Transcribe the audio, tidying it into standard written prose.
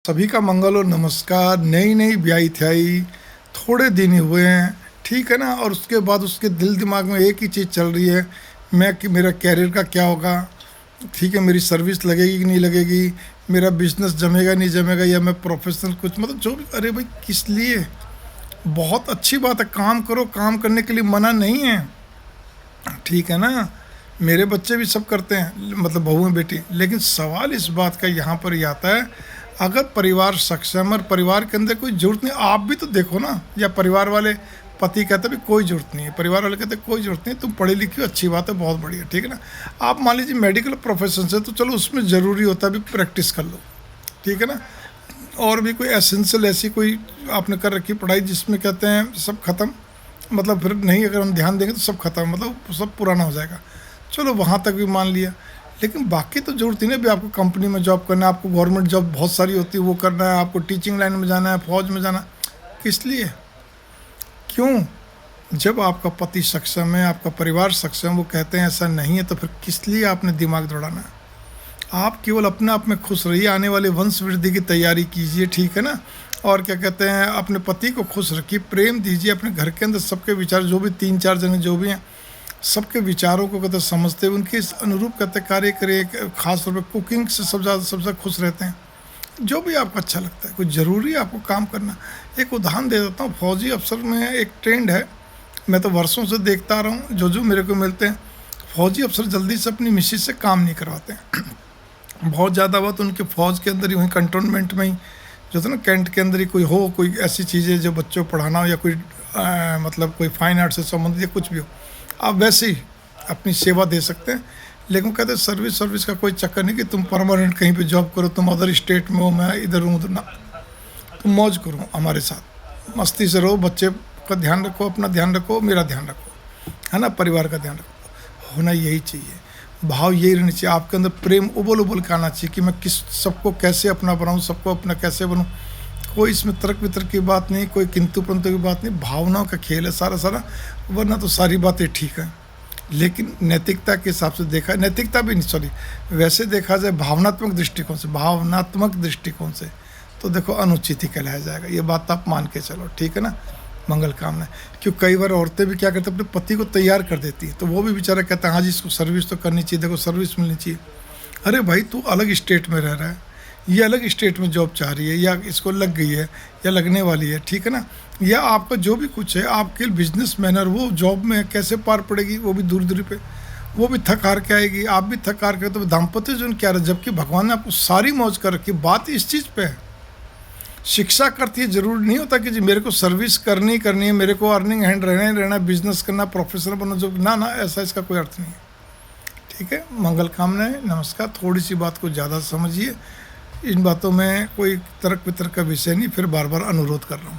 सभी का मंगल और नमस्कार। नई नई ब्याई थी, थोड़े दिन ही हुए हैं, ठीक है ना। और उसके बाद उसके दिल दिमाग में एक ही चीज़ चल रही है, मैं कि मेरा कैरियर का क्या होगा, ठीक है, मेरी सर्विस लगेगी कि नहीं लगेगी, मेरा बिजनेस जमेगा नहीं जमेगा, या मैं प्रोफेशनल कुछ मतलब जो भी। अरे भाई किस लिए? बहुत अच्छी बात है, काम करो, काम करने के लिए मना नहीं है, ठीक है ना। मेरे बच्चे भी सब करते हैं, मतलब बहू हैं बेटी। लेकिन सवाल इस बात का यहाँ पर ही आता है, अगर परिवार सक्षम और परिवार के अंदर कोई ज़रूरत नहीं, आप भी तो देखो ना। या परिवार वाले, पति कहते भी कोई ज़रूरत नहीं है, परिवार वाले कहते कोई ज़रूरत नहीं, तुम पढ़े लिखे हो, अच्छी बात है, बहुत बढ़िया, ठीक है ना। आप मान लीजिए मेडिकल प्रोफेशन से, तो चलो उसमें ज़रूरी होता है भी प्रैक्टिस कर लो, ठीक है ना। और भी कोई एसेंशियल ऐसी कोई आपने कर रखी पढ़ाई जिसमें कहते हैं सब खत्म, मतलब फिर नहीं, अगर हम ध्यान देंगे तो सब खत्म, मतलब सब पुराना हो जाएगा। चलो वहाँ तक भी मान लिया, लेकिन बाकी तो जरूरत ही नहीं भी आपको कंपनी में जॉब करना है, आपको गवर्नमेंट जॉब बहुत सारी होती है वो करना है, आपको टीचिंग लाइन में जाना है, फौज में जाना, किस लिए? क्यों? जब आपका पति सक्षम है, आपका परिवार सक्षम, वो कहते हैं ऐसा नहीं है, तो फिर किस लिए आपने दिमाग दौड़ाना है? आप केवल अपने आप में खुश रहिए, आने वाले वंश वृद्धि की तैयारी कीजिए, ठीक है ना। और क्या कहते हैं, अपने पति को खुश रखिए, प्रेम दीजिए, अपने घर के अंदर सबके विचार, जो भी 3-4 जने जो भी हैं, सबके विचारों को कहते समझते हुए उनके इस अनुरूप कहते कार्य करें। खास तौर पर कुकिंग से सबसे खुश रहते हैं। जो भी आपको अच्छा लगता है, कुछ ज़रूरी है आपको काम करना। एक उदाहरण दे देता हूँ, फौजी अफसर में एक ट्रेंड है, मैं तो वर्षों से देखता आ रहा हूँ, जो मेरे को मिलते हैं, फौजी अफसर जल्दी से अपनी मिसेज से काम नहीं करवाते हैं। बहुत ज़्यादा बात उनके फ़ौज के अंदर ही, वहीं कंटोनमेंट में ही जो था ना, कैंट के अंदर ही कोई हो, कोई ऐसी चीज़ें जो बच्चों को पढ़ाना हो, या कोई मतलब कोई फाइन आर्ट से संबंधित या कुछ भी हो, आप वैसे ही अपनी सेवा दे सकते हैं। लेकिन कहते हैं सर्विस का कोई चक्कर नहीं कि तुम परमानेंट कहीं पे जॉब करो, तुम अदर स्टेट में हो, मैं इधर हूँ उधर ना। तुम मौज करो हमारे साथ, मस्ती से रहो, बच्चे का ध्यान रखो, अपना ध्यान रखो, मेरा ध्यान रखो, है ना, परिवार का ध्यान रखो। होना यही चाहिए, भाव यही रहनी चाहिए आपके अंदर, प्रेम उबल उबल के आना चाहिए कि मैं किस सबको कैसे अपना बनाऊँ, सबको अपना कैसे बनूँ। कोई इसमें तर्क वितर्क की बात नहीं, कोई किंतु परंतु की बात नहीं, भावनाओं का खेल है सारा। वरना तो सारी बातें ठीक हैं, लेकिन नैतिकता के हिसाब से देखा, नैतिकता भी नहीं, सॉरी, वैसे देखा जाए भावनात्मक दृष्टिकोण से तो देखो अनुचित ही कहलाया जाएगा। ये बात आप मान के चलो, ठीक है ना। मंगल कामना। क्यों कई बार औरतें भी क्या करती हैं, अपने पति को तैयार कर देती हैं, तो वो भी बेचारा कहता है हाँ जी इसको सर्विस तो करनी चाहिए, देखो सर्विस मिलनी चाहिए। अरे भाई तू अलग स्टेट में रह रहा है, ये अलग स्टेट में जॉब चाह रही है, या इसको लग गई है या लगने वाली है, ठीक है ना। या आपका जो भी कुछ है, आपके बिजनेस मैनर, वो जॉब में कैसे पार पड़ेगी, वो भी दूरी पे, वो भी थक हार के आएगी, आप भी थक हार के, तो दाम्पत्य जीवन क्या रहा, जबकि भगवान ने आपको सारी मौज कर रखी। बात इस चीज़ पे है, शिक्षा करती है, जरूरी नहीं होता कि जी मेरे को सर्विस करनी है, मेरे को अर्निंग हैंड रहना, बिजनेस करना, प्रोफेशनल बनना, जो ना ऐसा इसका कोई अर्थ नहीं है, ठीक है। मंगल कामनाएं, नमस्कार। थोड़ी सी बात को ज़्यादा समझिए, इन बातों में कोई तर्क वितर्क का विषय नहीं, फिर बार बार अनुरोध कर रहा हूँ।